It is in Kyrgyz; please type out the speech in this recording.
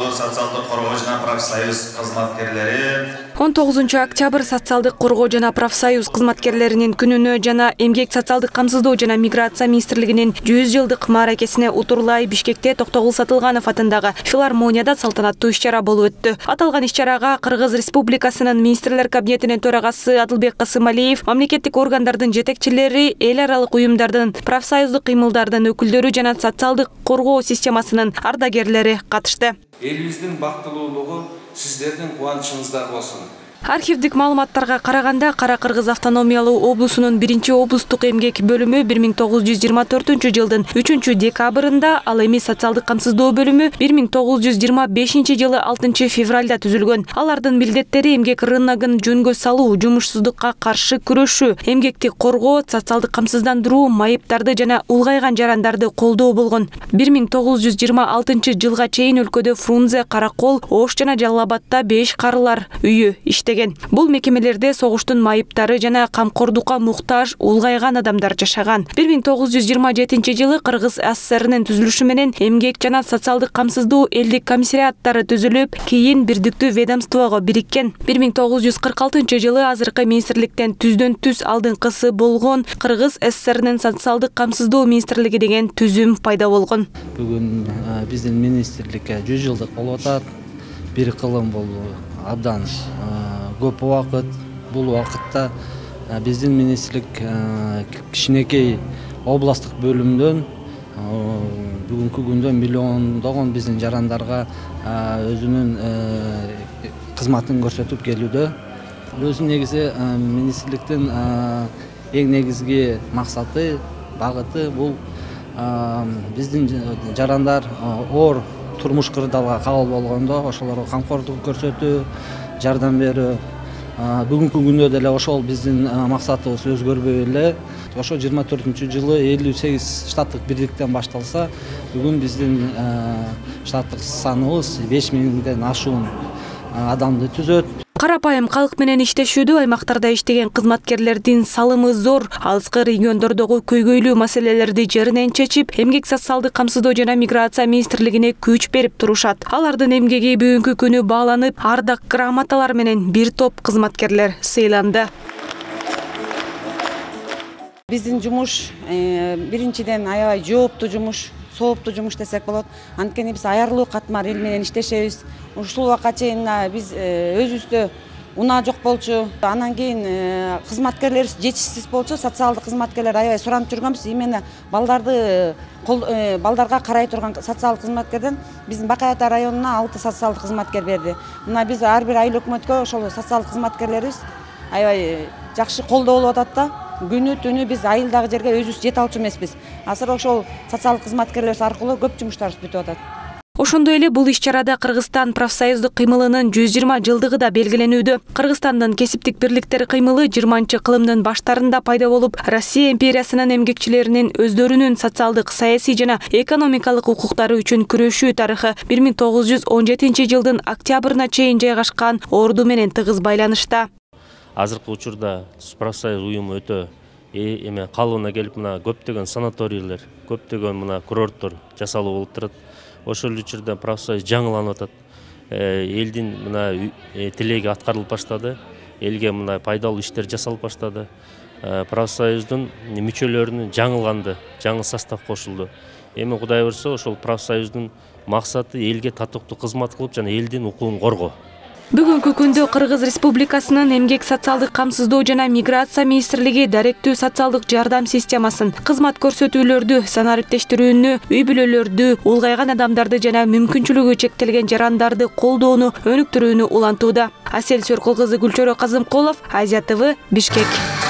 Социалдык коргоо жана профсоюз кызматкерлери 19 октябрь социалдык коргоо жана профсоюз кызматкерлеринин күнүнө жана эмгек социалдык камсыздоо жана миграция министрлигинин 100 жылдык мааракесине утурлай Бишкекте Токтогул Сатылганов атындагы филармонияда салтанаттуу иш-чара болуп өттү. Аталган иш-чарага Кыргыз Республикасынын министрлер кабинетинин төрагасы Адылбек Касымалиев, мамлекеттик органдардын жетекчилери, эл аралык уюмдардын, профсоюздук кыймылдардын өкүлдөрү жана социалдык коргоо системасынын ардагерлери катышты. Элибиздин бактылуулугу сиздердин кубанычыңызда болсун. Архивдик маалыматтарга караганда Кара Кыргыз автономиялуу облусунун 1-облустук эмгек бөлүмү 1924 жылдын 3-декабрында, ал эми социалдык камсыздоо бөлүмү 1925 жылы 6 февралда түзүлгөн. Алардын милдеттери эмгек рыногун жөнгө салуу, жумушсуздукка каршы күрөшүү, эмгекти коргоо, социалдык камсыздандыруу, майыптарды жана улгайган жарандарды колдоо болгон. 1926 жылга чейин өлкөдө Фрунзе, Каракол, Ош жана Жалал Абадта 5 карылар үйү иштеген. Бул мекемелерде согуштун майыптары жана камкордукка муктаж улгайган адамдар жашаган. 1927 жылы Кыргыз ССРнин түзүлүшү менен эмгек жана социалдык камсыздоо элдик комиссариаттары түзүлүп, кийин бирдиктүү ведомствого бириккен. 1946 жылы азыркы министрликтен түздөн-түз алдыңкысы болгон Кыргыз ССРнин социалдык камсыздоо министрлиги деген түзүм пайда болгон. Бүгүн биздин министрликке 100 жылдык болуп атат. Бир кылым бул абдан көп убакыт. Бул убакытта биздин министрлик кичинекей областтык бөлүмдөн бүгүнкү күндө миллиондогон биздин жарандарга өзүнүн кызматын көрсөтүп келүүдө. Өзү негизи министрликтин эң негизги максаты, багыты бул биздин жарандар оор турмуш кырдаалга кабыл болгондо ошолорго камкордук көрсөтүү, жардам берүү. Бүгүнкү күндө деле ошол биздин максатыбыз өзгөрбөй эле. Ошо 24-жылы 58 штаттык бирдиктен башталса, бүгүн биздин штаттык саныбыз 5000ден ашуун адамды түзөт. Карапайым калк менен иштешүүдө аймактарда иштеген кызматкерлердин салымы зор. Алыскы региондордогу көйгөйлүү маселелерди жеринен чечип, эмгек социалдык камсыздоо жана миграция министрлигине күч берип турушат. Алардын эмгеги бүгүнкү күнү бааланып, ардак грамоталар менен бир топ кызматкерлер сыйланды. Биздин жумуш биринчиден аябай жооптуу жумуш, сооптуу жумуш десек болот. Анткени биз аярлуу катмар эл менен иштешебиз. Ушул убакка чейин биз өзүбүздө унаа жок болчу. Анан кийин кызматкерлер жетишсиз болчу. Социалдык кызматкерлер аябай суранып жүргөнбүз. Именно балдарга карай турган социалдык кызматкерден биздин Бакай Ата районуна 6 социалдык кызматкер берди. Мына биз ар бир айыл өкмөткө ошол социалдык кызматкерлерибиз аябай жакшы колдоо болуп атат да. Күнү түнү биз айылдагы жерге өзүбүз жете алчу эмеспиз. Азыр ошол социалдык кызматкерлер аркылуу көп жумуштарыбыз бүтүп атат. Ошондой эле бул иш-чарада Кыргызстан профсоюздук кыймылынын 120 жылдыгы да белгиленүүдө. Кыргызстандын кесиптик бирликтер кыймылы 20-кылымдын баштарында пайда болуп, Россия империясынын эмгекчилеринин өздөрүнүн социалдык, саясий жана экономикалык укуктары үчүн күрөшүү тарыхы 1917 жылдын октябрына чейин жайгашкан орду менен тыгыз байланышта. Азыркы учурда профсоюз уюму өтө эме калыбына келип, мына көптөгөн санаторийлер, көптөгөн мына курорттор жасалуу болуп турат. Ошол учурда профсоюз жаңыланып атат. Элдин мына тилеги аткарылып баштады. Элге мына пайдалуу иштер жасалып баштады. Профсоюздун мүчөлөрүнүн жаңылганды, жаңы состав кошулду. Эми Кудай буйрса, ошол профсоюздун максаты элге татыктуу кызмат кылып жана элдин укугун коргоо. Бүгүнкү күндө Кыргыз Республикасынын эмгек социалдык камсыздоо жана миграция министрлиги даректүү социалдык жардам системасын, кызмат көрсөтүүлөрдү, санариптештирүүнү, үй бүлөлөрдү, улгайган адамдарды жана мүмкүнчүлүгү чектелген жарандарды колдоону, өнүктүрүүнү улантууда. Асел Сөркул кызы, Гүлчөрө Казымкулов, Азия ТВ, Бишкек.